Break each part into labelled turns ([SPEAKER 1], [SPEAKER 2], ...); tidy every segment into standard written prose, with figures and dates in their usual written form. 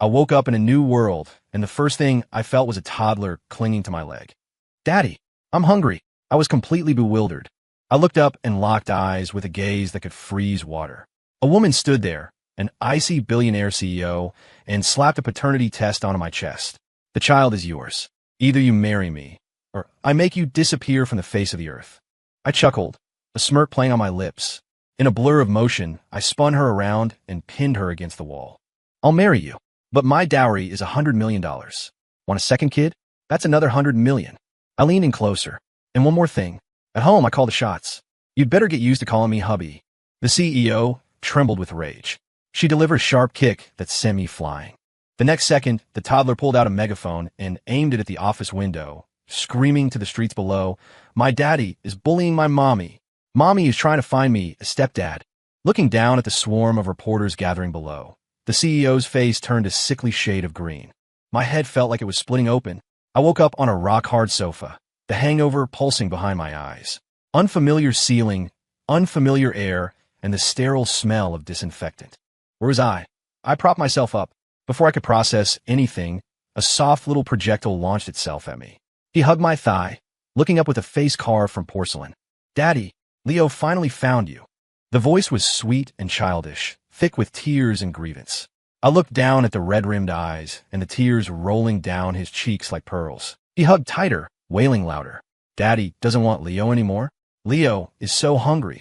[SPEAKER 1] I woke up in a new world, and the first thing I felt was a toddler clinging to my leg. "Daddy, I'm hungry." I was completely bewildered. I looked up and locked eyes with a gaze that could freeze water. A woman stood there, an icy billionaire CEO, and slapped a paternity test onto my chest. "The child is yours. Either you marry me, or I make you disappear from the face of the earth." I chuckled, a smirk playing on my lips. In a blur of motion, I spun her around and pinned her against the wall. "I'll marry you, but my dowry is $100 million. Want a second kid? That's another $100 million. I leaned in closer. "And one more thing. At home, I call the shots. You'd better get used to calling me hubby." The CEO trembled with rage. She delivered a sharp kick that sent me flying. The next second, the toddler pulled out a megaphone and aimed it at the office window, screaming to the streets below, "My daddy is bullying my mommy. Mommy is trying to find me a stepdad." Looking down at the swarm of reporters gathering below, the CEO's face turned a sickly shade of green. My head felt like it was splitting open. I woke up on a rock-hard sofa, the hangover pulsing behind my eyes. Unfamiliar ceiling, unfamiliar air, and the sterile smell of disinfectant. Where was I? I propped myself up. Before I could process anything, a soft little projectile launched itself at me. He hugged my thigh, looking up with a face carved from porcelain. "Daddy, Leo finally found you." The voice was sweet and childish, thick with tears and grievance. I looked down at the red-rimmed eyes and the tears rolling down his cheeks like pearls. He hugged tighter, wailing louder. "Daddy doesn't want Leo anymore? Leo is so hungry."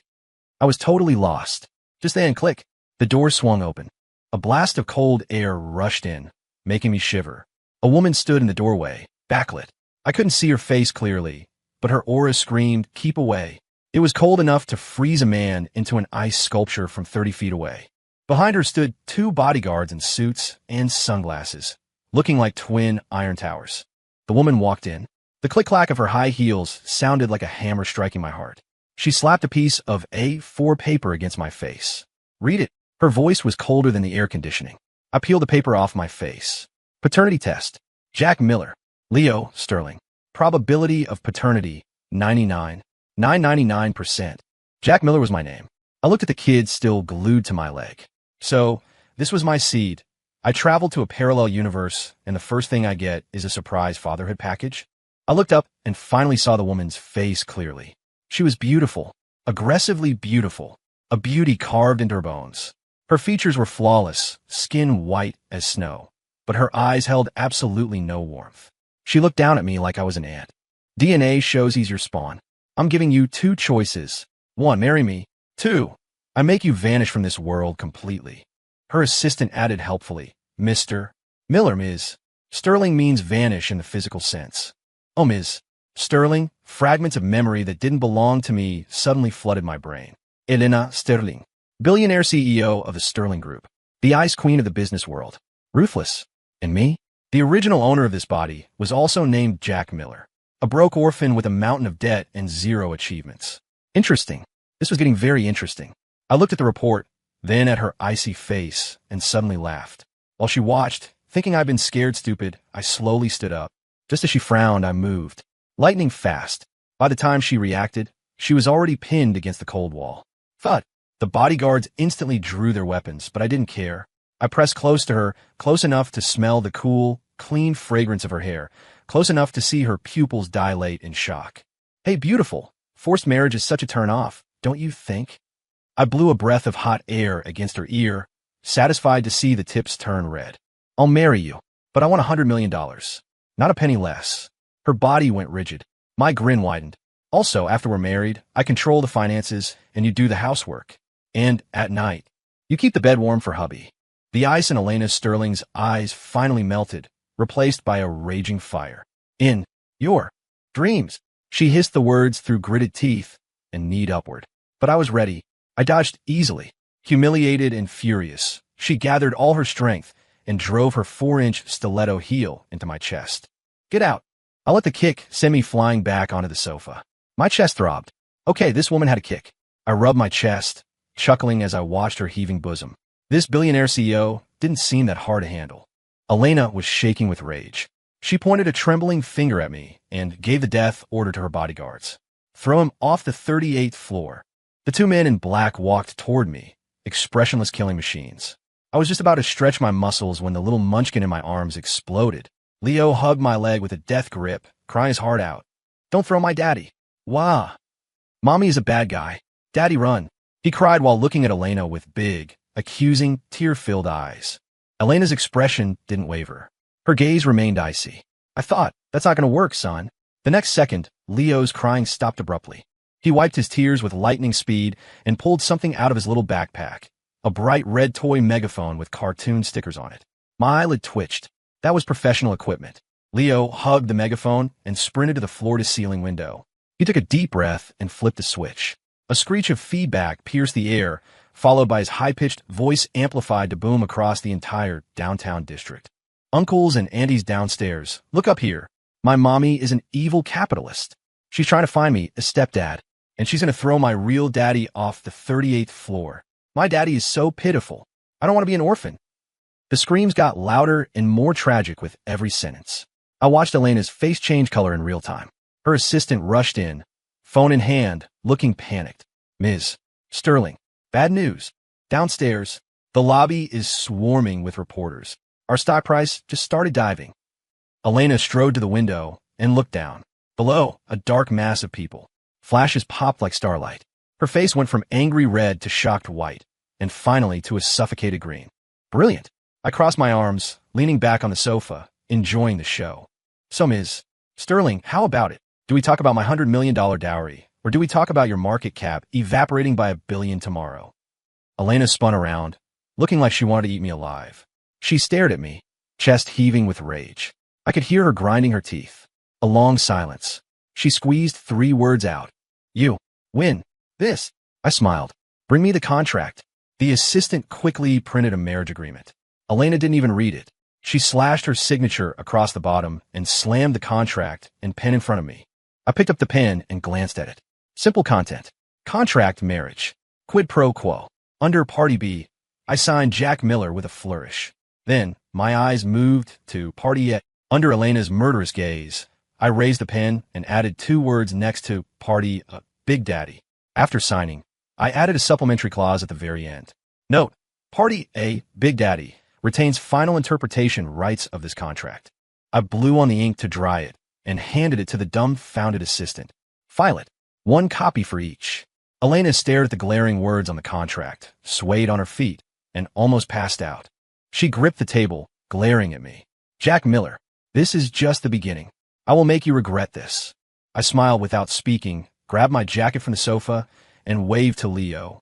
[SPEAKER 1] I was totally lost. Just then, click, the door swung open. A blast of cold air rushed in, making me shiver. A woman stood in the doorway, backlit. I couldn't see her face clearly, but her aura screamed, "Keep away." It was cold enough to freeze a man into an ice sculpture from 30 feet away. Behind her stood two bodyguards in suits and sunglasses, looking like twin iron towers. The woman walked in. The click-clack of her high heels sounded like a hammer striking my heart. She slapped a piece of A4 paper against my face. "Read it." Her voice was colder than the air conditioning. I peeled the paper off my face. Paternity test. Jack Miller. Leo Sterling. Probability of paternity, 999%. Jack Miller was my name. I looked at the kid still glued to my leg. So, this was my seed. I traveled to a parallel universe, and the first thing I get is a surprise fatherhood package. I looked up and finally saw the woman's face clearly. She was beautiful, aggressively beautiful, a beauty carved into her bones. Her features were flawless, skin white as snow, but her eyes held absolutely no warmth. She looked down at me like I was an ant. "DNA shows he's your spawn. I'm giving you two choices. 1, marry me. 2, I make you vanish from this world completely." Her assistant added helpfully, "Mr. Miller, Ms. Sterling means vanish in the physical sense." "Oh, Ms. Sterling," fragments of memory that didn't belong to me suddenly flooded my brain. Elena Sterling, billionaire CEO of the Sterling Group, the ice queen of the business world. Ruthless. And me? The original owner of this body was also named Jack Miller, a broke orphan with a mountain of debt and 0 achievements. Interesting. This was getting very interesting. I looked at the report, then at her icy face, and suddenly laughed. While she watched, thinking I'd been scared stupid, I slowly stood up. Just as she frowned, I moved. Lightning fast. By the time she reacted, she was already pinned against the cold wall. Thud. The bodyguards instantly drew their weapons, but I didn't care. I pressed close to her, close enough to smell the cool, clean fragrance of her hair, close enough to see her pupils dilate in shock. "Hey, beautiful. Forced marriage is such a turn-off, don't you think?" I blew a breath of hot air against her ear, satisfied to see the tips turn red. "I'll marry you, but I want $100 million. Not a penny less." Her body went rigid. My grin widened. "Also, after we're married, I control the finances, and you do the housework. And, at night, you keep the bed warm for hubby." The ice in Elena Sterling's eyes finally melted, replaced by a raging fire. "In your dreams." She hissed the words through gritted teeth and kneed upward. But I was ready. I dodged easily. Humiliated and furious, she gathered all her strength and drove her 4-inch stiletto heel into my chest. "Get out." I let the kick send me flying back onto the sofa. My chest throbbed. Okay, this woman had a kick. I rubbed my chest, chuckling as I watched her heaving bosom. This billionaire CEO didn't seem that hard to handle. Elena was shaking with rage. She pointed a trembling finger at me and gave the death order to her bodyguards. "Throw him off the 38th floor. The 2 men in black walked toward me, expressionless killing machines. I was just about to stretch my muscles when the little munchkin in my arms exploded. Leo hugged my leg with a death grip, crying his heart out. Don't throw my daddy. Wah. Mommy is a bad guy. Daddy, run. He cried while looking at Elena with big, accusing, tear-filled eyes. Elena's expression didn't waver. Her gaze remained icy. I thought, that's not going to work, son. The next second, Leo's crying stopped abruptly. He wiped his tears with lightning speed and pulled something out of his little backpack, a bright red toy megaphone with cartoon stickers on it. My eyelid twitched. That was professional equipment. Leo hugged the megaphone and sprinted to the floor-to-ceiling window. He took a deep breath and flipped the switch. A screech of feedback pierced the air, followed by his high-pitched voice amplified to boom across the entire downtown district. Uncles and aunties downstairs, look up here. My mommy is an evil capitalist. She's trying to find me a stepdad, and she's going to throw my real daddy off the 38th floor. My daddy is so pitiful. I don't want to be an orphan. The screams got louder and more tragic with every sentence. I watched Elena's face change color in real time. Her assistant rushed in, phone in hand, looking panicked. Ms. Sterling, bad news. Downstairs, the lobby is swarming with reporters. Our stock price just started diving. Elena strode to the window and looked down. Below, a dark mass of people. Flashes popped like starlight. Her face went from angry red to shocked white, and finally to a suffocated green. Brilliant. I crossed my arms, leaning back on the sofa, enjoying the show. So, Ms. Sterling, how about it? Do we talk about my $100 million dowry, or do we talk about your market cap evaporating by $1 billion tomorrow? Elena spun around, looking like she wanted to eat me alive. She stared at me, chest heaving with rage. I could hear her grinding her teeth. A long silence. She squeezed 3 words out. You win this. I smiled. Bring me the contract. The assistant quickly printed a marriage agreement. Elena didn't even read it. She slashed her signature across the bottom and slammed the contract and pen in front of me. I picked up the pen and glanced at it. Simple content. Contract marriage. Quid pro quo. Under Party B, I signed Jack Miller with a flourish. Then, my eyes moved to Party A. Under Elena's murderous gaze, I raised the pen and added 2 words next to Party Big Daddy. After signing, I added a supplementary clause at the very end. Note, Party A, Big Daddy, retains final interpretation rights of this contract. I blew on the ink to dry it and handed it to the dumbfounded assistant. File it. 1 copy for each. Elena stared at the glaring words on the contract, swayed on her feet, and almost passed out. She gripped the table, glaring at me. Jack Miller, this is just the beginning. I will make you regret this. I smiled without speaking, grabbed my jacket from the sofa, and waved to Leo.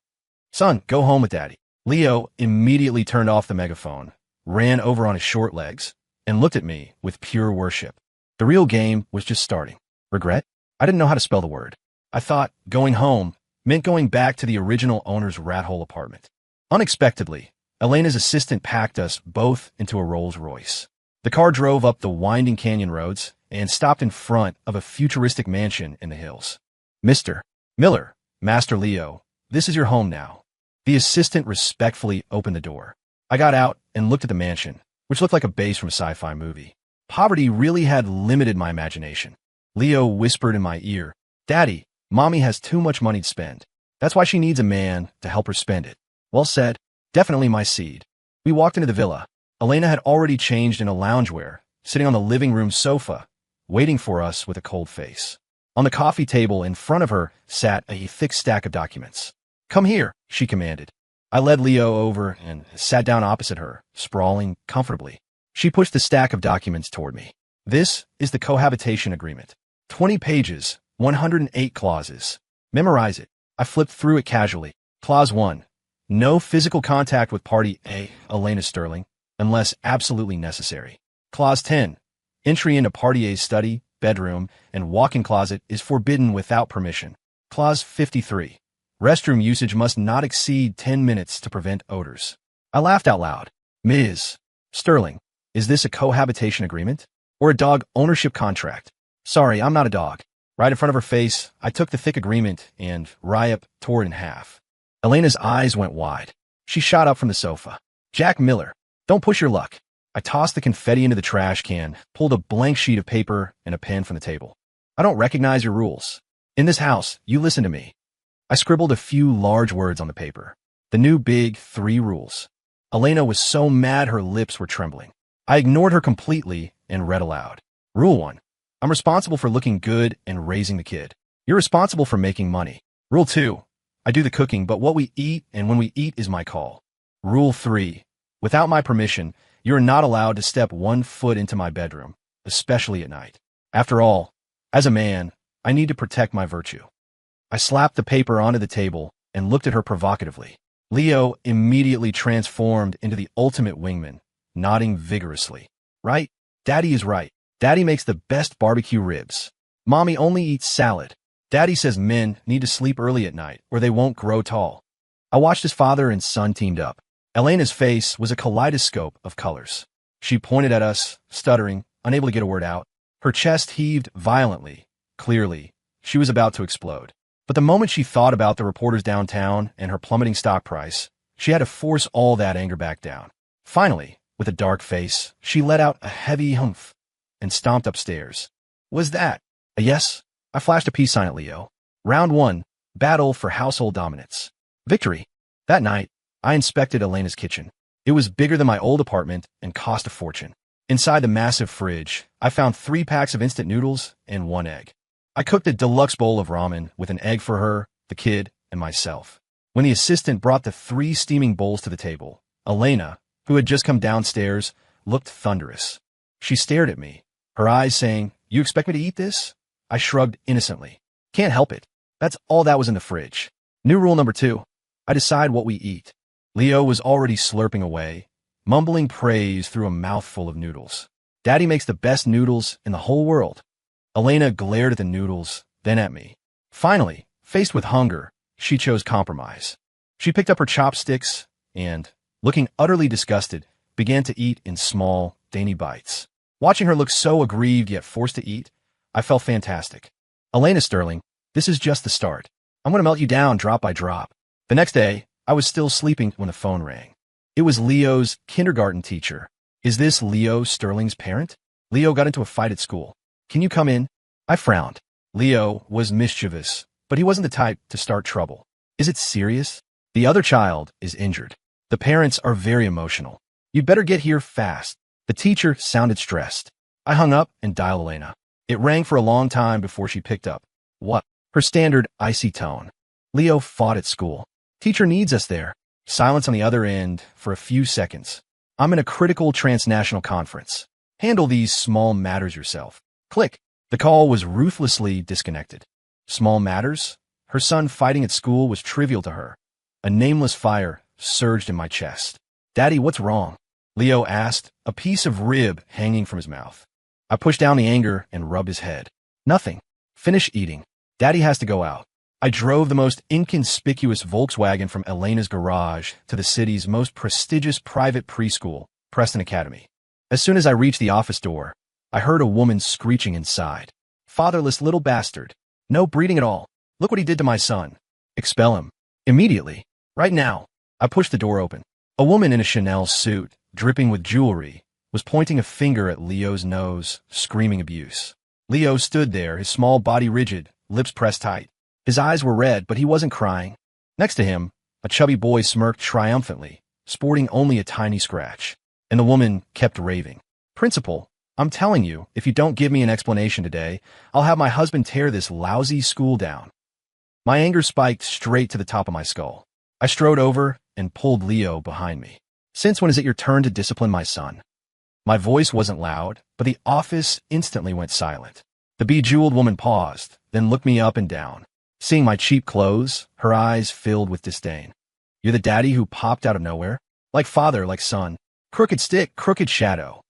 [SPEAKER 1] Son, go home with Daddy. Leo immediately turned off the megaphone, ran over on his short legs, and looked at me with pure worship. The real game was just starting. Regret? I didn't know how to spell the word. I thought going home meant going back to the original owner's rat hole apartment. Unexpectedly, Elena's assistant packed us both into a Rolls-Royce. The car drove up the winding canyon roads and stopped in front of a futuristic mansion in the hills. Mr. Miller, Master Leo, this is your home now. The assistant respectfully opened the door. I got out and looked at the mansion, which looked like a base from a sci-fi movie. Poverty really had limited my imagination. Leo whispered in my ear, Daddy, Mommy has too much money to spend. That's why she needs a man to help her spend it. Well said. Definitely my seed. We walked into the villa. Elena had already changed in a loungewear, sitting on the living room sofa, waiting for us with a cold face. On the coffee table in front of her sat a thick stack of documents. Come here, she commanded. I led Leo over and sat down opposite her, sprawling comfortably. She pushed the stack of documents toward me. This is the cohabitation agreement. 20 pages, 108 clauses. Memorize it. I flipped through it casually. Clause 1. No physical contact with Party A, Elena Sterling, unless absolutely necessary. Clause 10. Entry into Party A's study, bedroom, and walk-in closet is forbidden without permission. Clause 53. Restroom usage must not exceed 10 minutes to prevent odors. I laughed out loud. Ms. Sterling, is this a cohabitation agreement? Or a dog ownership contract? Sorry, I'm not a dog. Right in front of her face, I took the thick agreement and tore it in half. Elena's eyes went wide. She shot up from the sofa. Jack Miller, don't push your luck. I tossed the confetti into the trash can, pulled a blank sheet of paper and a pen from the table. I don't recognize your rules. In this house, you listen to me. I scribbled a few large words on the paper. The new big 3 rules. Elena was so mad her lips were trembling. I ignored her completely and read aloud. Rule 1. I'm responsible for looking good and raising the kid. You're responsible for making money. Rule 2. I do the cooking, but what we eat and when we eat is my call. Rule 3. Without my permission, you're not allowed to step 1 foot into my bedroom, especially at night. After all, as a man, I need to protect my virtue. I slapped the paper onto the table and looked at her provocatively. Leo immediately transformed into the ultimate wingman, nodding vigorously. Right? Daddy is right. Daddy makes the best barbecue ribs. Mommy only eats salad. Daddy says men need to sleep early at night or they won't grow tall. I watched as father and son teamed up. Elena's face was a kaleidoscope of colors. She pointed at us, stuttering, unable to get a word out. Her chest heaved violently. Clearly, she was about to explode. But the moment she thought about the reporters downtown and her plummeting stock price, she had to force all that anger back down. Finally, with a dark face, she let out a heavy humph and stomped upstairs. Was that a yes? I flashed a peace sign at Leo. Round 1, battle for household dominance. Victory. That night, I inspected Elena's kitchen. It was bigger than my old apartment and cost a fortune. Inside the massive fridge, I found 3 packs of instant noodles and 1 egg. I cooked a deluxe bowl of ramen with an egg for her, the kid, and myself. When the assistant brought the 3 steaming bowls to the table, Elena, who had just come downstairs, looked thunderous. She stared at me, her eyes saying, "You expect me to eat this?" I shrugged innocently. Can't help it. That's all that was in the fridge. New rule number 2. I decide what we eat. Leo was already slurping away, mumbling praise through a mouthful of noodles. Daddy makes the best noodles in the whole world. Elena glared at the noodles, then at me. Finally, faced with hunger, she chose compromise. She picked up her chopsticks and, looking utterly disgusted, began to eat in small, dainty bites. Watching her look so aggrieved yet forced to eat, I felt fantastic. Elena Sterling, this is just the start. I'm going to melt you down drop by drop. The next day, I was still sleeping when the phone rang. It was Leo's kindergarten teacher. Is this Leo Sterling's parent? Leo got into a fight at school. Can you come in? I frowned. Leo was mischievous, but he wasn't the type to start trouble. Is it serious? The other child is injured. The parents are very emotional. You'd better get here fast. The teacher sounded stressed. I hung up and dialed Elena. It rang for a long time before she picked up. What? Her standard icy tone. Leo fought at school. Teacher needs us there. Silence on the other end for a few seconds. I'm in a critical transnational conference. Handle these small matters yourself. Click. The call was ruthlessly disconnected. Small matters? Her son fighting at school was trivial to her. A nameless fire surged in my chest. Daddy, what's wrong? Leo asked, a piece of rib hanging from his mouth. I pushed down the anger and rubbed his head. Nothing. Finish eating. Daddy has to go out. I drove the most inconspicuous Volkswagen from Elena's garage to the city's most prestigious private preschool, Preston Academy. As soon as I reached the office door, I heard a woman screeching inside. Fatherless little bastard. No breeding at all. Look what he did to my son. Expel him. Immediately. Right now. I pushed the door open. A woman in a Chanel suit, dripping with jewelry, was pointing a finger at Leo's nose, screaming abuse. Leo stood there, his small body rigid, lips pressed tight. His eyes were red, but he wasn't crying. Next to him, a chubby boy smirked triumphantly, sporting only a tiny scratch. And the woman kept raving. Principal, I'm telling you, if you don't give me an explanation today, I'll have my husband tear this lousy school down. My anger spiked straight to the top of my skull. I strode over and pulled Leo behind me. Since when is it your turn to discipline my son? My voice wasn't loud, but the office instantly went silent. The bejeweled woman paused, then looked me up and down. Seeing my cheap clothes, her eyes filled with disdain. You're the daddy who popped out of nowhere? Like father, like son. Crooked stick, crooked shadow.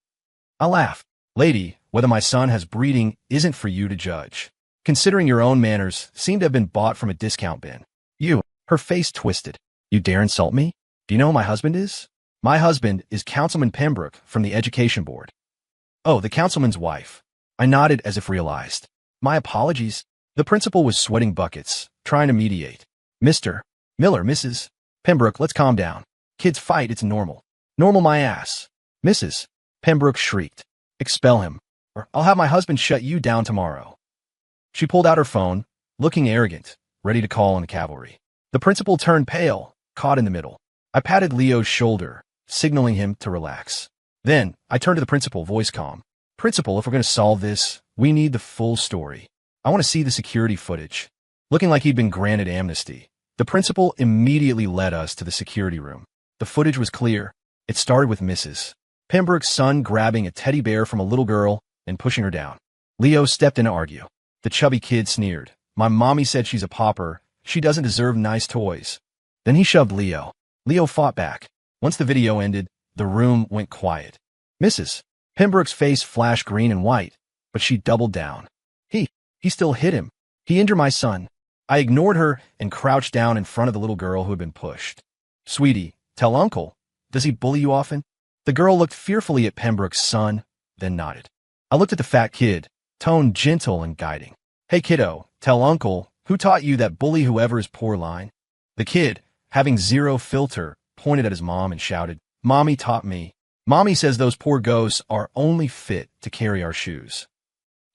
[SPEAKER 1] I laughed. Lady, whether my son has breeding isn't for you to judge. Considering your own manners seem to have been bought from a discount bin. You, her face twisted. You dare insult me? Do you know who my husband is? My husband is Councilman Pembroke from the Education Board. Oh, the councilman's wife. I nodded as if realized. My apologies. The principal was sweating buckets, trying to mediate. Mr. Miller, Mrs. Pembroke, let's calm down. Kids fight, it's normal. Normal my ass. Mrs. Pembroke shrieked. Expel him, or I'll have my husband shut you down tomorrow. She pulled out her phone, looking arrogant, ready to call on the cavalry. The principal turned pale, caught in the middle. I patted Leo's shoulder, signaling him to relax. Then, I turned to the principal, voice calm. Principal, if we're going to solve this, we need the full story. I want to see the security footage. Looking like he'd been granted amnesty, the principal immediately led us to the security room. The footage was clear. It started with Mrs. Pembroke's son grabbing a teddy bear from a little girl and pushing her down. Leo stepped in to argue. The chubby kid sneered. My mommy said she's a pauper. She doesn't deserve nice toys. Then he shoved Leo. Leo fought back. Once the video ended, the room went quiet. Mrs. Pembroke's face flashed green and white, but she doubled down. He still hit him. He injured my son. I ignored her and crouched down in front of the little girl who had been pushed. Sweetie, tell Uncle. Does he bully you often? The girl looked fearfully at Pembroke's son, then nodded. I looked at the fat kid, tone gentle and guiding. Hey kiddo, tell Uncle, who taught you that bully whoever is poor line? The kid, having zero filter, pointed at his mom and shouted, Mommy taught me. Mommy says those poor ghosts are only fit to carry our shoes.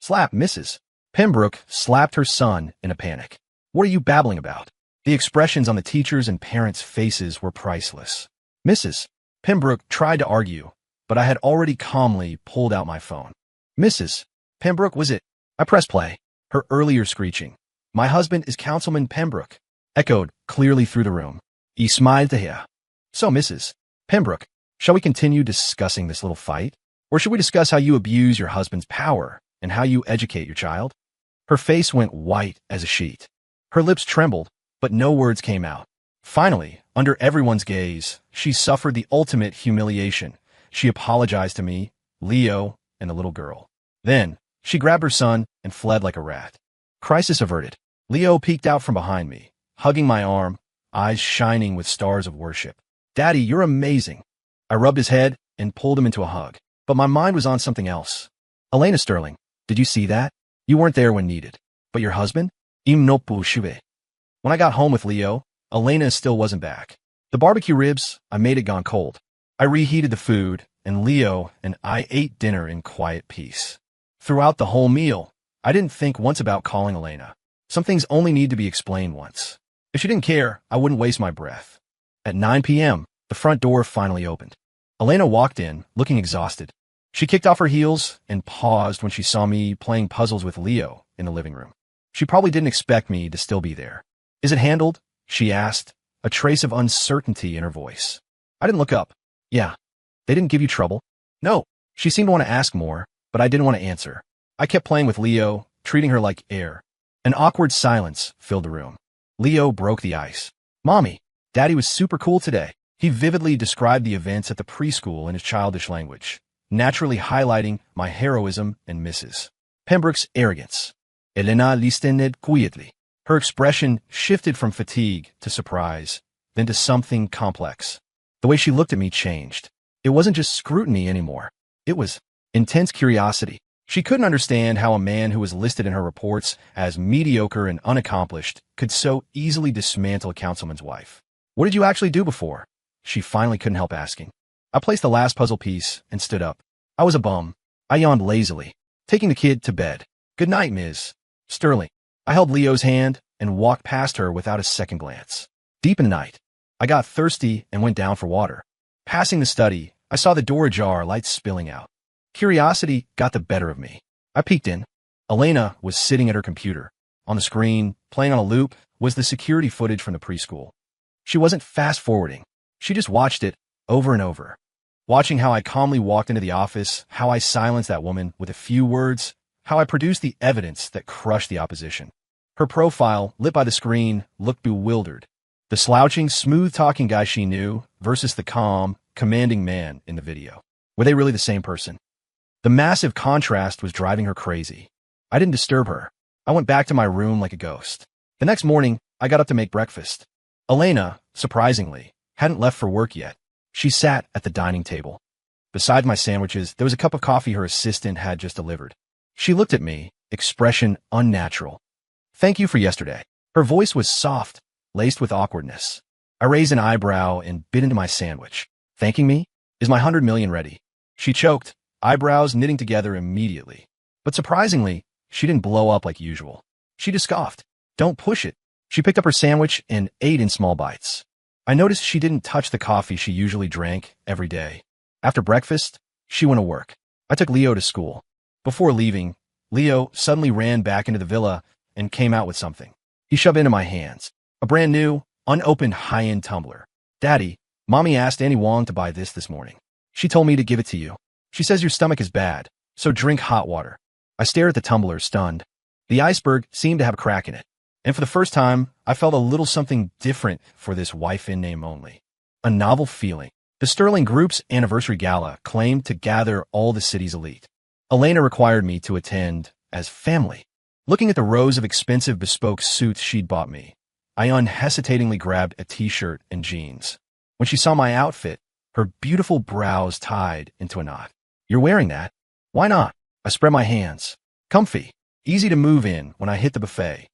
[SPEAKER 1] Slap, Mrs. Pembroke slapped her son in a panic. What are you babbling about? The expressions on the teachers' and parents' faces were priceless. Mrs. Pembroke tried to argue, but I had already calmly pulled out my phone. Mrs. Pembroke, was it? I pressed play. Her earlier screeching. My husband is Councilman Pembroke. Echoed clearly through the room. He smiled to hear. So, Mrs. Pembroke, shall we continue discussing this little fight? Or should we discuss how you abuse your husband's power and how you educate your child? Her face went white as a sheet. Her lips trembled, but no words came out. Finally, under everyone's gaze, she suffered the ultimate humiliation. She apologized to me, Leo, and the little girl. Then, she grabbed her son and fled like a rat. Crisis averted. Leo peeked out from behind me, hugging my arm, eyes shining with stars of worship. Daddy, you're amazing. I rubbed his head and pulled him into a hug. But my mind was on something else. Elena Sterling, did you see that? You weren't there when needed. But your husband? Im no pushive. When I got home with Leo, Elena still wasn't back. The barbecue ribs, I made it gone cold. I reheated the food, and Leo and I ate dinner in quiet peace. Throughout the whole meal, I didn't think once about calling Elena. Some things only need to be explained once. If she didn't care, I wouldn't waste my breath. At 9 p.m., the front door finally opened. Elena walked in, looking exhausted. She kicked off her heels and paused when she saw me playing puzzles with Leo in the living room. She probably didn't expect me to still be there. Is it handled? She asked, a trace of uncertainty in her voice. I didn't look up. Yeah. They didn't give you trouble? No. She seemed to want to ask more, but I didn't want to answer. I kept playing with Leo, treating her like air. An awkward silence filled the room. Leo broke the ice. Mommy, Daddy was super cool today. He vividly described the events at the preschool in his childish language, naturally highlighting my heroism and Mrs. Pembroke's arrogance. Elena listened quietly. Her expression shifted from fatigue to surprise, then to something complex. The way she looked at me changed. It wasn't just scrutiny anymore. It was intense curiosity. She couldn't understand how a man who was listed in her reports as mediocre and unaccomplished could so easily dismantle a councilman's wife. What did you actually do before? She finally couldn't help asking. I placed the last puzzle piece and stood up. I was a bum. I yawned lazily, taking the kid to bed. Good night, Ms. Sterling. I held Leo's hand and walked past her without a second glance. Deep in the night, I got thirsty and went down for water. Passing the study, I saw the door ajar, lights spilling out. Curiosity got the better of me. I peeked in. Elena was sitting at her computer. On the screen, playing on a loop, was the security footage from the preschool. She wasn't fast-forwarding. She just watched it over and over. Watching how I calmly walked into the office, how I silenced that woman with a few words, how I produced the evidence that crushed the opposition. Her profile, lit by the screen, looked bewildered. The slouching, smooth-talking guy she knew versus the calm, commanding man in the video. Were they really the same person? The massive contrast was driving her crazy. I didn't disturb her. I went back to my room like a ghost. The next morning, I got up to make breakfast. Elena, surprisingly, hadn't left for work yet. She sat at the dining table. Beside my sandwiches, there was a cup of coffee her assistant had just delivered. She looked at me, expression unnatural. Thank you for yesterday. Her voice was soft, laced with awkwardness. I raised an eyebrow and bit into my sandwich. Thanking me? Is my 100 million ready? She choked, eyebrows knitting together immediately. But surprisingly, she didn't blow up like usual. She just scoffed. Don't push it. She picked up her sandwich and ate in small bites. I noticed she didn't touch the coffee she usually drank every day. After breakfast, she went to work. I took Leo to school. Before leaving, Leo suddenly ran back into the villa and came out with something. He shoved it into my hands. A brand new, unopened high-end tumbler. Daddy, Mommy asked Annie Wong to buy this morning. She told me to give it to you. She says your stomach is bad, so drink hot water. I stared at the tumbler, stunned. The iceberg seemed to have a crack in it. And for the first time, I felt a little something different for this wife in name only. A novel feeling. The Sterling Group's anniversary gala claimed to gather all the city's elite. Elena required me to attend as family. Looking at the rows of expensive bespoke suits she'd bought me, I unhesitatingly grabbed a t-shirt and jeans. When she saw my outfit, her beautiful brows tied into a knot. You're wearing that? Why not? I spread my hands. Comfy. Easy to move in when I hit the buffet.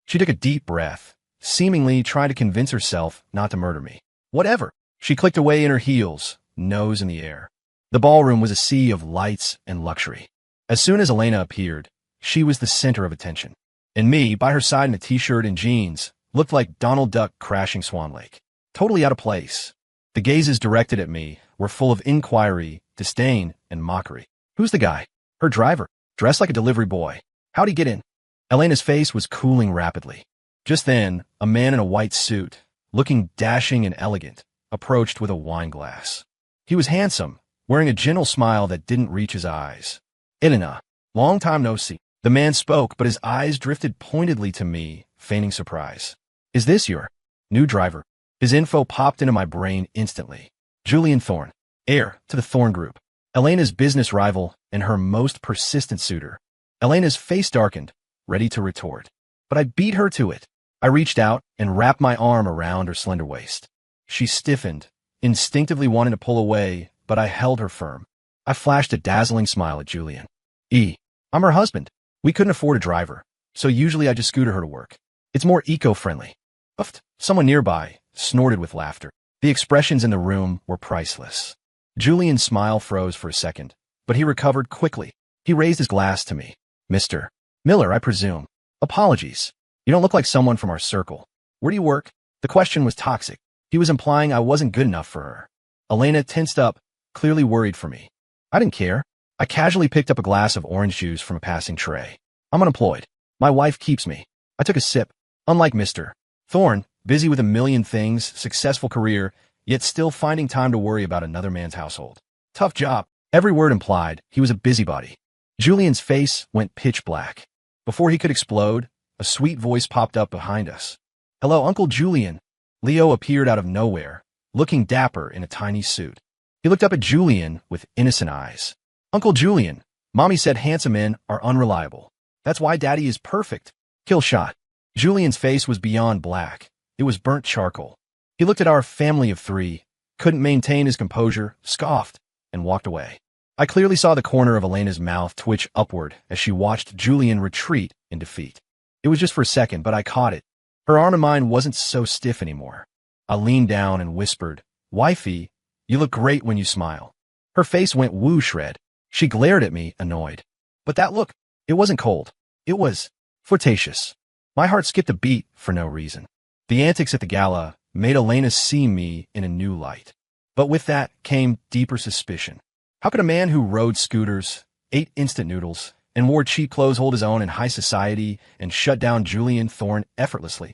[SPEAKER 1] She took a deep breath, seemingly trying to convince herself not to murder me. Whatever. She clicked away in her heels, nose in the air. The ballroom was a sea of lights and luxury. As soon as Elena appeared, she was the center of attention. And me, by her side in a t-shirt and jeans, looked like Donald Duck crashing Swan Lake. Totally out of place. The gazes directed at me were full of inquiry, disdain, and mockery. Who's the guy? Her driver, dressed like a delivery boy. How'd he get in? Elena's face was cooling rapidly. Just then, a man in a white suit, looking dashing and elegant, approached with a wine glass. He was handsome, wearing a gentle smile that didn't reach his eyes. Elena, long time no see. The man spoke, but his eyes drifted pointedly to me, feigning surprise. Is this your new driver? His info popped into my brain instantly. Julian Thorne, heir to the Thorne Group. Elena's business rival and her most persistent suitor. Elena's face darkened, ready to retort. But I beat her to it. I reached out and wrapped my arm around her slender waist. She stiffened, instinctively wanting to pull away, but I held her firm. I flashed a dazzling smile at Julian. I'm her husband. We couldn't afford a driver, so usually I just scooter her to work. It's more eco-friendly. Uffed. Someone nearby snorted with laughter. The expressions in the room were priceless. Julian's smile froze for a second, but he recovered quickly. He raised his glass to me. Mr. Miller, I presume. Apologies. You don't look like someone from our circle. Where do you work? The question was toxic. He was implying I wasn't good enough for her. Elena tensed up, clearly worried for me. I didn't care. I casually picked up a glass of orange juice from a passing tray. I'm unemployed. My wife keeps me. I took a sip. Unlike Mr. Thorne, busy with a million things, successful career, yet still finding time to worry about another man's household. Tough job. Every word implied he was a busybody. Julian's face went pitch black. Before he could explode, a sweet voice popped up behind us. Hello, Uncle Julian. Leo appeared out of nowhere, looking dapper in a tiny suit. He looked up at Julian with innocent eyes. Uncle Julian, Mommy said handsome men are unreliable. That's why Daddy is perfect. Kill shot. Julian's face was beyond black. It was burnt charcoal. He looked at our family of three, couldn't maintain his composure, scoffed, and walked away. I clearly saw the corner of Elena's mouth twitch upward as she watched Julian retreat in defeat. It was just for a second, but I caught it. Her arm and mine wasn't so stiff anymore. I leaned down and whispered, Wifey, you look great when you smile. Her face went whoosh red. She glared at me, annoyed. But that look, it wasn't cold. It was flirtatious. My heart skipped a beat for no reason. The antics at the gala made Elena see me in a new light. But with that came deeper suspicion. How could a man who rode scooters, ate instant noodles, and wore cheap clothes hold his own in high society and shut down Julian Thorne effortlessly?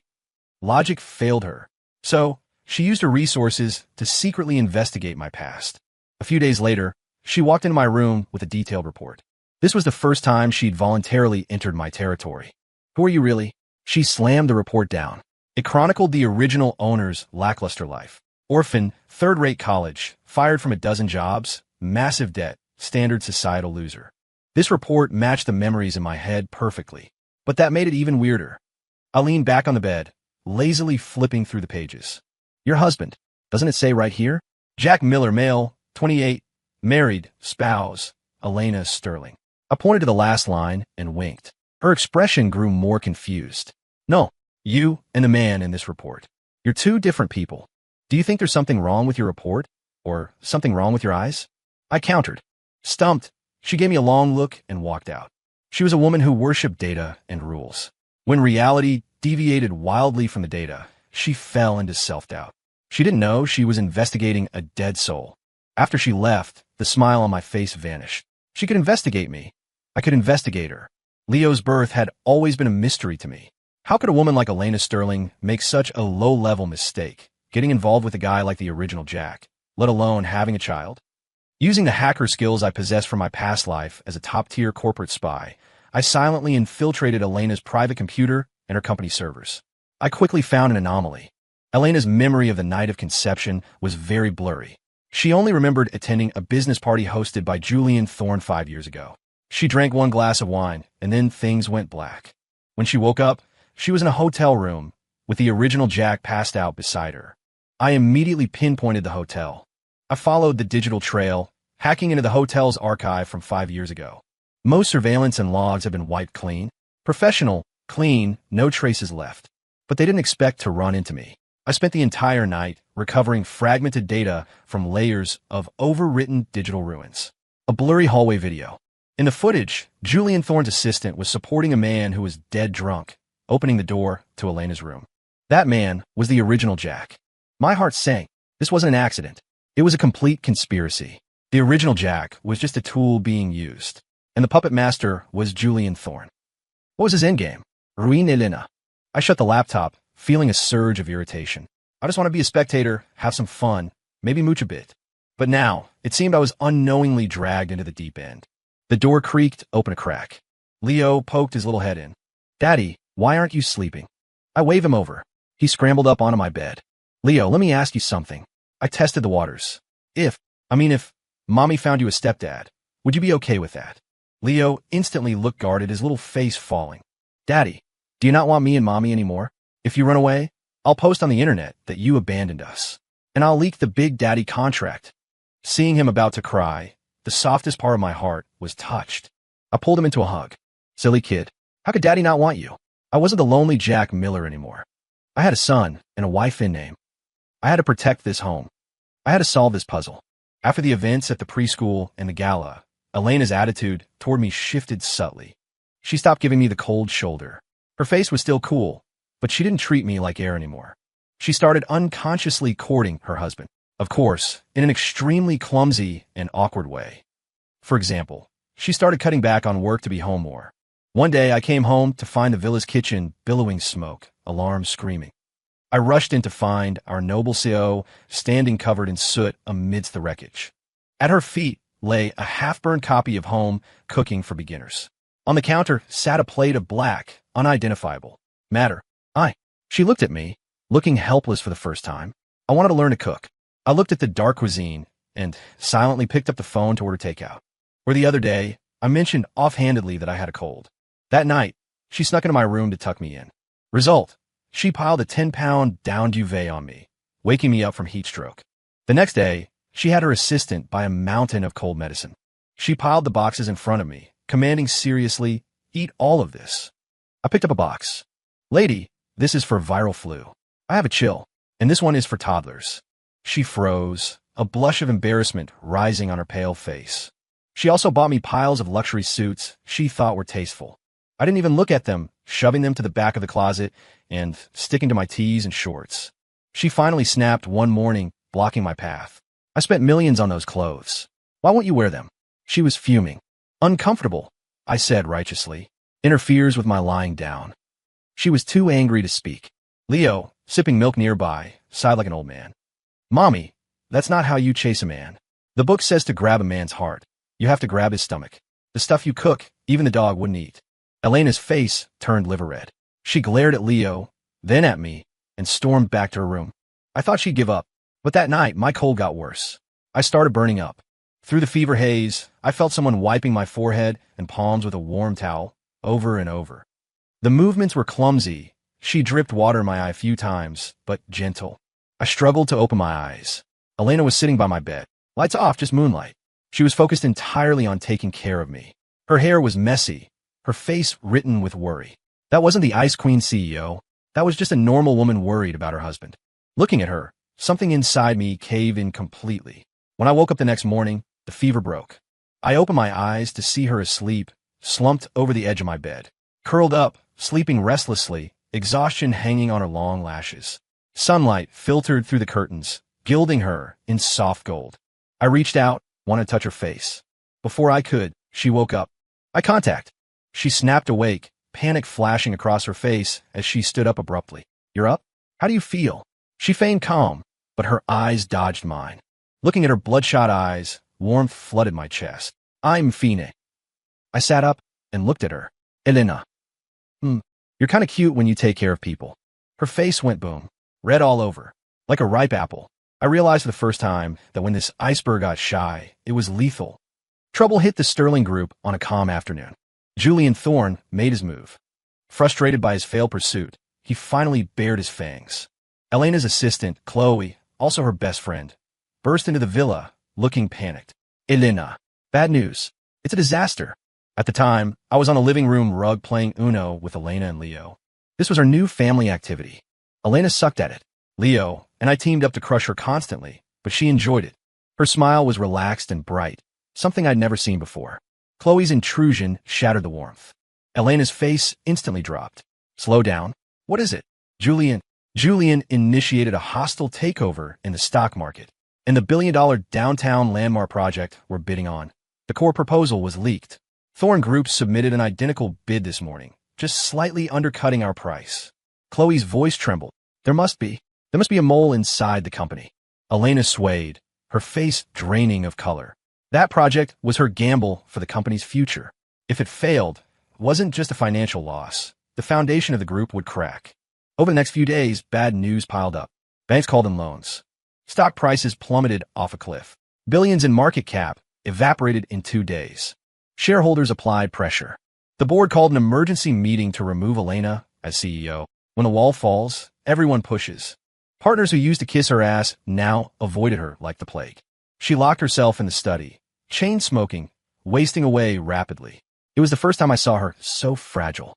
[SPEAKER 1] Logic failed her. So, she used her resources to secretly investigate my past. A few days later, she walked into my room with a detailed report. This was the first time she'd voluntarily entered my territory. Who are you really? She slammed the report down. It chronicled the original owner's lackluster life. Orphan, third-rate college, fired from a dozen jobs, massive debt, standard societal loser. This report matched the memories in my head perfectly, but that made it even weirder. I leaned back on the bed, lazily flipping through the pages. Your husband, doesn't it say right here? Jack Miller, male, 28, married, spouse, Elena Sterling. I pointed to the last line and winked. Her expression grew more confused. No, you and the man in this report. You're two different people. Do you think there's something wrong with your report? Or something wrong with your eyes? I countered. Stumped, she gave me a long look and walked out. She was a woman who worshipped data and rules. When reality deviated wildly from the data, she fell into self-doubt. She didn't know she was investigating a dead soul. After she left, the smile on my face vanished. She could investigate me. I could investigate her. Leo's birth had always been a mystery to me. How could a woman like Elena Sterling make such a low-level mistake, getting involved with a guy like the original Jack, let alone having a child? Using the hacker skills I possessed from my past life as a top-tier corporate spy, I silently infiltrated Elena's private computer and her company servers. I quickly found an anomaly. Elena's memory of the night of conception was very blurry. She only remembered attending a business party hosted by Julian Thorne 5 years ago. She drank one glass of wine, and then things went black. When she woke up, she was in a hotel room, with the original Jack passed out beside her. I immediately pinpointed the hotel. I followed the digital trail, hacking into the hotel's archive from 5 years ago. Most surveillance and logs have been wiped clean. Professional, clean, no traces left. But they didn't expect to run into me. I spent the entire night recovering fragmented data from layers of overwritten digital ruins. A blurry hallway video. In the footage, Julian Thorne's assistant was supporting a man who was dead drunk, opening the door to Elena's room. That man was the original Jack. My heart sank. This wasn't an accident. It was a complete conspiracy. The original Jack was just a tool being used, and the puppet master was Julian Thorne. What was his endgame? Ruin Elena. I shut the laptop, feeling a surge of irritation. I just want to be a spectator, have some fun, maybe mooch a bit. But now, it seemed I was unknowingly dragged into the deep end. The door creaked open a crack. Leo poked his little head in. "Daddy, why aren't you sleeping?" I wave him over. He scrambled up onto my bed. "Leo, let me ask you something." I tested the waters. If Mommy found you a stepdad, would you be okay with that? Leo instantly looked guarded, his little face falling. "Daddy, do you not want me and Mommy anymore? If you run away, I'll post on the internet that you abandoned us. And I'll leak the Big Daddy contract." Seeing him about to cry, the softest part of my heart was touched. I pulled him into a hug. "Silly kid, how could Daddy not want you?" I wasn't the lonely Jack Miller anymore. I had a son and a wife in name. I had to protect this home. I had to solve this puzzle. After the events at the preschool and the gala, Elena's attitude toward me shifted subtly. She stopped giving me the cold shoulder. Her face was still cool, but she didn't treat me like air anymore. She started unconsciously courting her husband. Of course, in an extremely clumsy and awkward way. For example, she started cutting back on work to be home more. One day I came home to find the villa's kitchen billowing smoke, alarms screaming. I rushed in to find our noble CO standing covered in soot amidst the wreckage. At her feet lay a half-burned copy of Home Cooking for Beginners. On the counter sat a plate of black, unidentifiable matter. She looked at me, looking helpless for the first time. I wanted to learn to cook. I looked at the dark cuisine and silently picked up the phone to order takeout. Or the other day, I mentioned offhandedly that I had a cold. That night, she snuck into my room to tuck me in. Result, she piled a 10-pound down duvet on me, waking me up from heat stroke. The next day, she had her assistant buy a mountain of cold medicine. She piled the boxes in front of me, commanding seriously, "Eat all of this." I picked up a box. "Lady, this is for viral flu. I have a chill, and this one is for toddlers." She froze, a blush of embarrassment rising on her pale face. She also bought me piles of luxury suits she thought were tasteful. I didn't even look at them, shoving them to the back of the closet and sticking to my tees and shorts. She finally snapped one morning, blocking my path. "I spent millions on those clothes. Why won't you wear them?" She was fuming. "Uncomfortable," I said righteously, interferes with my lying down. She was too angry to speak. Leo, sipping milk nearby, sighed like an old man. "Mommy, that's not how you chase a man. The book says to grab a man's heart. You have to grab his stomach. The stuff you cook, even the dog wouldn't eat." Elena's face turned liver red. She glared at Leo, then at me, and stormed back to her room. I thought she'd give up, but that night my cold got worse. I started burning up. Through the fever haze, I felt someone wiping my forehead and palms with a warm towel, over and over. The movements were clumsy. She dripped water in my eye a few times, but gentle. I struggled to open my eyes. Elena was sitting by my bed. Lights off, just moonlight. She was focused entirely on taking care of me. Her hair was messy, her face written with worry. That wasn't the Ice Queen CEO. That was just a normal woman worried about her husband. Looking at her, something inside me caved in completely. When I woke up the next morning, the fever broke. I opened my eyes to see her asleep, slumped over the edge of my bed. Curled up, sleeping restlessly, exhaustion hanging on her long lashes. Sunlight filtered through the curtains, gilding her in soft gold. I reached out, wanted to touch her face. Before I could, she woke up. Eye contact. She snapped awake, panic flashing across her face as she stood up abruptly. You're up? How do you feel? She feigned calm, but her eyes dodged mine. Looking at her bloodshot eyes, warmth flooded my chest. I'm fine. I sat up and looked at her. Elena. You're kind of cute when you take care of people. Her face went boom, red all over, like a ripe apple. I realized for the first time that when this iceberg got shy, it was lethal. Trouble hit the Sterling Group on a calm afternoon. Julian Thorne made his move. Frustrated by his failed pursuit, he finally bared his fangs. Elena's assistant, Chloe, also her best friend, burst into the villa, looking panicked. Elena. Bad news. It's a disaster. At the time, I was on a living room rug playing Uno with Elena and Leo. This was our new family activity. Elena sucked at it. Leo and I teamed up to crush her constantly, but she enjoyed it. Her smile was relaxed and bright, something I'd never seen before. Chloe's intrusion shattered the warmth. Elena's face instantly dropped. Slow down. What is it? Julian initiated a hostile takeover in the stock market, and the billion-dollar downtown landmark project we're bidding on. The core proposal was leaked. Thorne Group submitted an identical bid this morning, just slightly undercutting our price. Chloe's voice trembled. There must be a mole inside the company. Elena swayed, her face draining of color. That project was her gamble for the company's future. If it failed, it wasn't just a financial loss. The foundation of the group would crack. Over the next few days, bad news piled up. Banks called in loans. Stock prices plummeted off a cliff. Billions in market cap evaporated in 2 days. Shareholders applied pressure. The board called an emergency meeting to remove Elena as CEO. When a wall falls, everyone pushes. Partners who used to kiss her ass now avoided her like the plague. She locked herself in the study, chain-smoking, wasting away rapidly. It was the first time I saw her so fragile.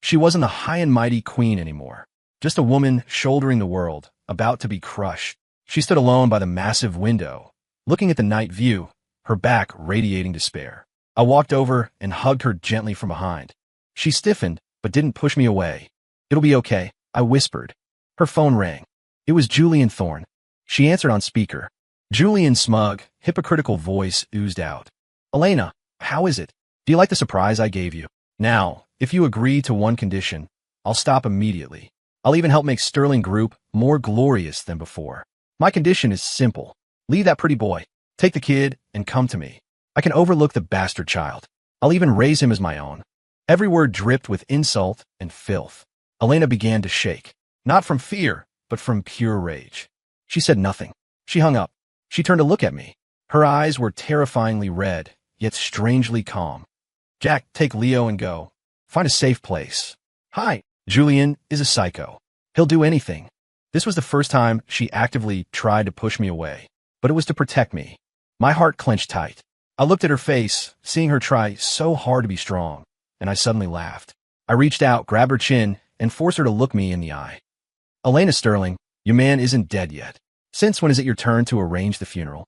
[SPEAKER 1] She wasn't the high and mighty queen anymore, just a woman shouldering the world, about to be crushed. She stood alone by the massive window, looking at the night view, her back radiating despair. I walked over and hugged her gently from behind. She stiffened, but didn't push me away. It'll be okay, I whispered. Her phone rang. It was Julian Thorne. She answered on speaker. Julian's smug, hypocritical voice oozed out. Elena, how is it? Do you like the surprise I gave you? Now, if you agree to one condition, I'll stop immediately. I'll even help make Sterling Group more glorious than before. My condition is simple. Leave that pretty boy. Take the kid and come to me. I can overlook the bastard child. I'll even raise him as my own. Every word dripped with insult and filth. Elena began to shake, not from fear, but from pure rage. She said nothing. She hung up. She turned to look at me. Her eyes were terrifyingly red, yet strangely calm. Jack, take Leo and go. Find a safe place. Hi. Julian is a psycho. He'll do anything. This was the first time she actively tried to push me away, but it was to protect me. My heart clenched tight. I looked at her face, seeing her try so hard to be strong, and I suddenly laughed. I reached out, grabbed her chin, and forced her to look me in the eye. Elena Sterling, your man isn't dead yet. Since when is it your turn to arrange the funeral?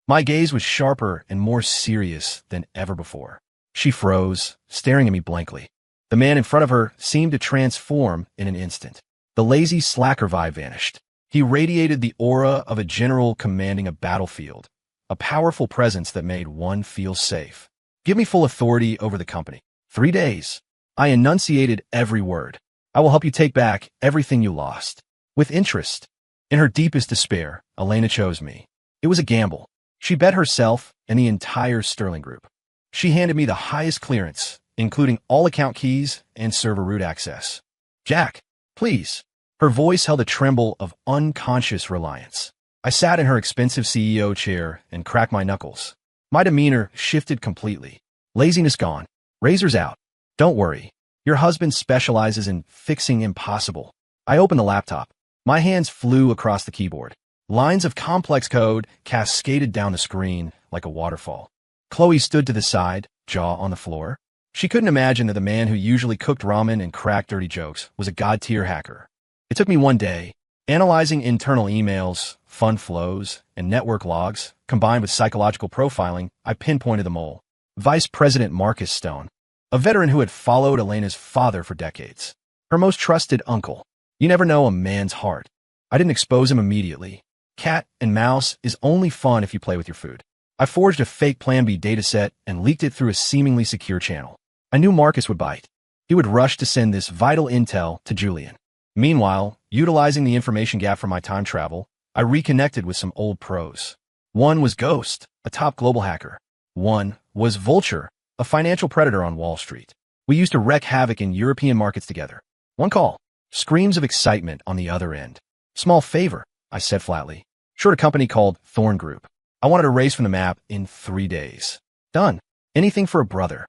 [SPEAKER 1] My gaze was sharper and more serious than ever before. She froze, staring at me blankly. The man in front of her seemed to transform in an instant. The lazy slacker vibe vanished. He radiated the aura of a general commanding a battlefield, a powerful presence that made one feel safe. Give me full authority over the company. 3 days. I enunciated every word. I will help you take back everything you lost. With interest. In her deepest despair, Elena chose me. It was a gamble. She bet herself and the entire Sterling Group. She handed me the highest clearance, including all account keys and server root access. Jack, please. Her voice held a tremble of unconscious reliance. I sat in her expensive CEO chair and cracked my knuckles. My demeanor shifted completely. Laziness gone. Razors out. Don't worry. Your husband specializes in fixing impossible. I opened the laptop. My hands flew across the keyboard. Lines of complex code cascaded down the screen like a waterfall. Chloe stood to the side, jaw on the floor. She couldn't imagine that the man who usually cooked ramen and cracked dirty jokes was a god-tier hacker. It took me 1 day, analyzing internal emails, fund flows, and network logs, combined with psychological profiling, I pinpointed the mole. Vice President Marcus Stone, a veteran who had followed Elena's father for decades. Her most trusted uncle. You never know a man's heart. I didn't expose him immediately. Cat and mouse is only fun if you play with your food. I forged a fake Plan B dataset and leaked it through a seemingly secure channel. I knew Marcus would bite. He would rush to send this vital intel to Julian. Meanwhile, utilizing the information gap from my time travel, I reconnected with some old pros. One was Ghost, a top global hacker. One was Vulture, a financial predator on Wall Street. We used to wreak havoc in European markets together. One call. Screams of excitement on the other end. Small favor, I said flatly. Short a company called Thorn Group. I wanted to erase from the map in 3 days. Done. Anything for a brother.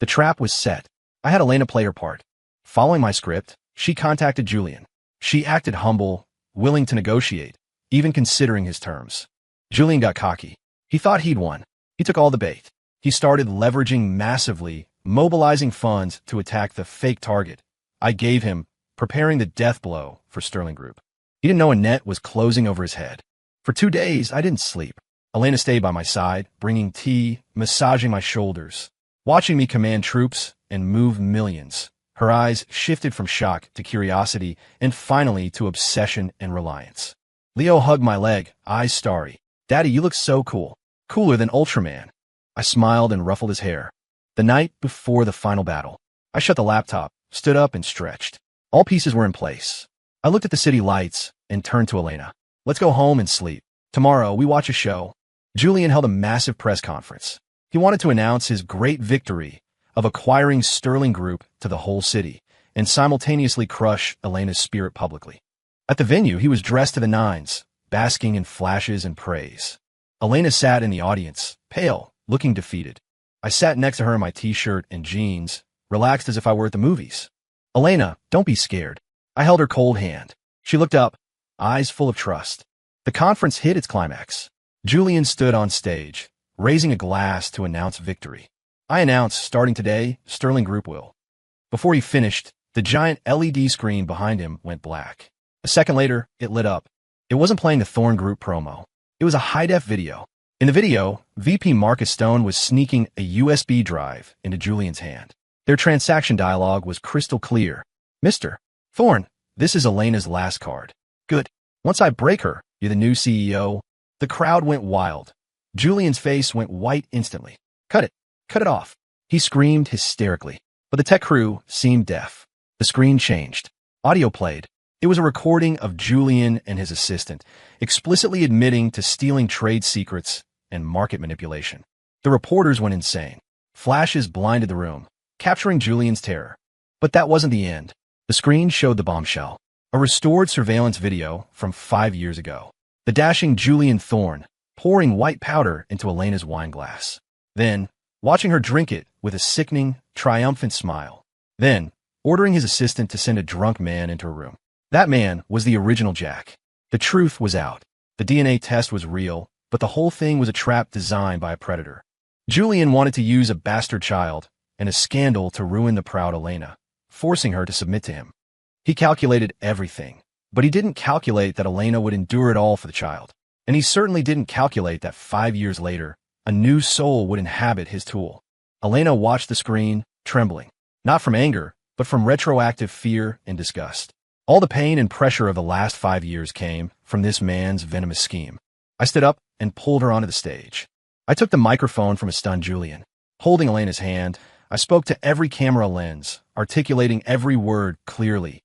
[SPEAKER 1] The trap was set. I had Elena play her part. Following my script, she contacted Julian. She acted humble, willing to negotiate, even considering his terms. Julian got cocky. He thought he'd won. He took all the bait. He started leveraging massively, mobilizing funds to attack the fake target I gave him, preparing the death blow for Sterling Group. He didn't know a net was closing over his head. For 2 days, I didn't sleep. Elena stayed by my side, bringing tea, massaging my shoulders, watching me command troops and move millions. Her eyes shifted from shock to curiosity and finally to obsession and reliance. Leo hugged my leg, eyes starry. Daddy, you look so cool. Cooler than Ultraman. I smiled and ruffled his hair. The night before the final battle, I shut the laptop, stood up and stretched. All pieces were in place. I looked at the city lights and turned to Elena. Let's go home and sleep. Tomorrow, we watch a show. Julian held a massive press conference. He wanted to announce his great victory of acquiring Sterling Group to the whole city and simultaneously crush Elena's spirit publicly. At the venue, he was dressed to the nines, basking in flashes and praise. Elena sat in the audience, pale, looking defeated. I sat next to her in my t-shirt and jeans, relaxed as if I were at the movies. Elena, don't be scared. I held her cold hand. She looked up, eyes full of trust. The conference hit its climax. Julian stood on stage, raising a glass to announce victory. I announced, starting today, Sterling Group will. Before he finished, the giant LED screen behind him went black. A second later, it lit up. It wasn't playing the Thorn Group promo. It was a high-def video. In the video, VP Marcus Stone was sneaking a USB drive into Julian's hand. Their transaction dialogue was crystal clear. Mr. Thorn, this is Elena's last card. Good. Once I break her, you're the new CEO. The crowd went wild. Julian's face went white instantly. Cut it. Cut it off. He screamed hysterically. But the tech crew seemed deaf. The screen changed. Audio played. It was a recording of Julian and his assistant, explicitly admitting to stealing trade secrets and market manipulation. The reporters went insane. Flashes blinded the room, capturing Julian's terror. But that wasn't the end. The screen showed the bombshell. A restored surveillance video from 5 years ago. The dashing Julian Thorn, pouring white powder into Elena's wine glass. Then, watching her drink it with a sickening, triumphant smile. Then, ordering his assistant to send a drunk man into her room. That man was the original Jack. The truth was out. The DNA test was real, but the whole thing was a trap designed by a predator. Julian wanted to use a bastard child and a scandal to ruin the proud Elena, forcing her to submit to him. He calculated everything, but he didn't calculate that Elena would endure it all for the child. And he certainly didn't calculate that 5 years later, a new soul would inhabit his tool. Elena watched the screen, trembling, not from anger, but from retroactive fear and disgust. All the pain and pressure of the last 5 years came from this man's venomous scheme. I stood up and pulled her onto the stage. I took the microphone from a stunned Julian. Holding Elena's hand, I spoke to every camera lens, articulating every word clearly.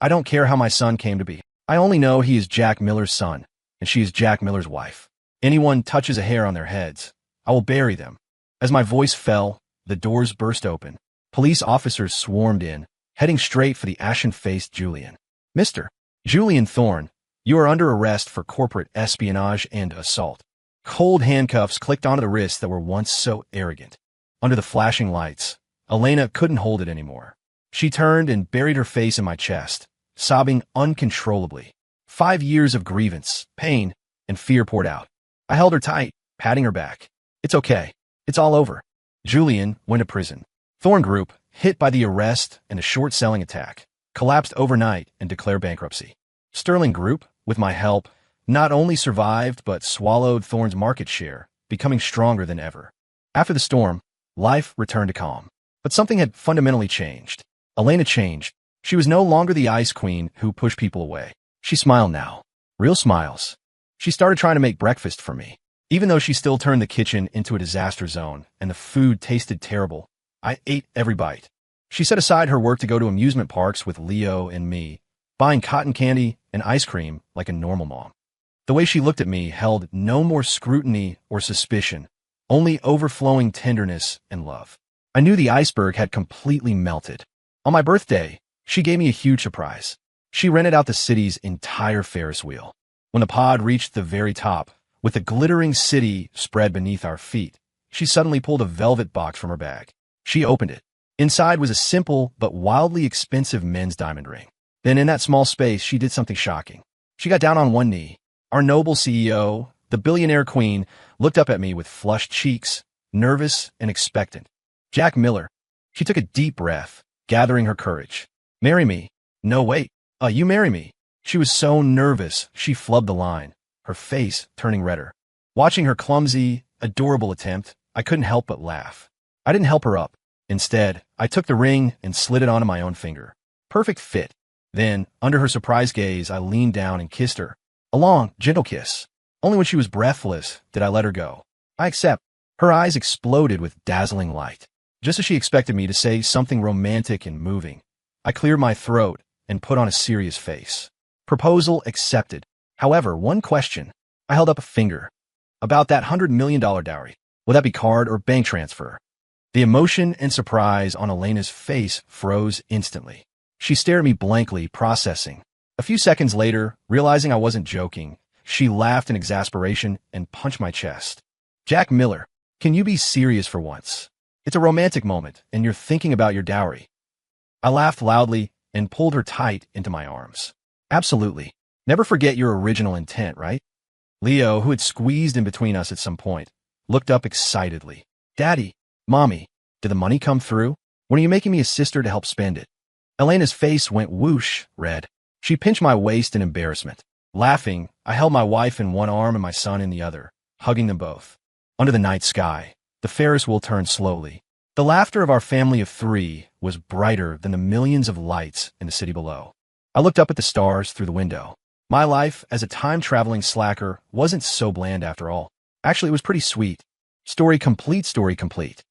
[SPEAKER 1] I don't care how my son came to be. I only know he is Jack Miller's son, and she is Jack Miller's wife. Anyone touches a hair on their heads, I will bury them. As my voice fell, the doors burst open. Police officers swarmed in, heading straight for the ashen-faced Julian. Mr. Julian Thorn, you are under arrest for corporate espionage and assault. Cold handcuffs clicked onto the wrists that were once so arrogant. Under the flashing lights, Elena couldn't hold it anymore. She turned and buried her face in my chest, sobbing uncontrollably. 5 years of grievance, pain, and fear poured out. I held her tight, patting her back. It's okay. It's all over. Julian went to prison. Thorn Group, hit by the arrest and a short-selling attack, collapsed overnight and declared bankruptcy. Sterling Group, with my help, not only survived but swallowed Thorn's market share, becoming stronger than ever. After the storm, life returned to calm. But something had fundamentally changed. Elena changed. She was no longer the ice queen who pushed people away. She smiled now. Real smiles. She started trying to make breakfast for me. Even though she still turned the kitchen into a disaster zone and the food tasted terrible, I ate every bite. She set aside her work to go to amusement parks with Leo and me, buying cotton candy and ice cream like a normal mom. The way she looked at me held no more scrutiny or suspicion, only overflowing tenderness and love. I knew the iceberg had completely melted. On my birthday, she gave me a huge surprise. She rented out the city's entire Ferris wheel. When the pod reached the very top, with the glittering city spread beneath our feet, she suddenly pulled a velvet box from her bag. She opened it. Inside was a simple but wildly expensive men's diamond ring. Then in that small space, she did something shocking. She got down on one knee. Our noble CEO, the billionaire queen, looked up at me with flushed cheeks, nervous and expectant. Jack Miller. She took a deep breath, gathering her courage. Marry me. No, wait. You marry me. She was so nervous, she flubbed the line, her face turning redder. Watching her clumsy, adorable attempt, I couldn't help but laugh. I didn't help her up. Instead, I took the ring and slid it onto my own finger. Perfect fit. Then, under her surprised gaze, I leaned down and kissed her. A long, gentle kiss. Only when she was breathless did I let her go. I accept. Her eyes exploded with dazzling light. Just as she expected me to say something romantic and moving, I cleared my throat and put on a serious face. Proposal accepted. However, one question. I held up a finger. About that $100 million dowry. Will that be card or bank transfer? The emotion and surprise on Elena's face froze instantly. She stared at me blankly, processing. A few seconds later, realizing I wasn't joking, she laughed in exasperation and punched my chest. Jack Miller, can you be serious for once? It's a romantic moment, and you're thinking about your dowry. I laughed loudly and pulled her tight into my arms. Absolutely. Never forget your original intent, right? Leo, who had squeezed in between us at some point, looked up excitedly. Daddy, Mommy, did the money come through? When are you making me a sister to help spend it? Elena's face went whoosh red. She pinched my waist in embarrassment. Laughing, I held my wife in one arm and my son in the other, hugging them both. Under the night sky, the Ferris wheel turned slowly. The laughter of our family of three was brighter than the millions of lights in the city below. I looked up at the stars through the window. My life as a time-traveling slacker wasn't so bland after all. Actually, it was pretty sweet. Story complete, story complete.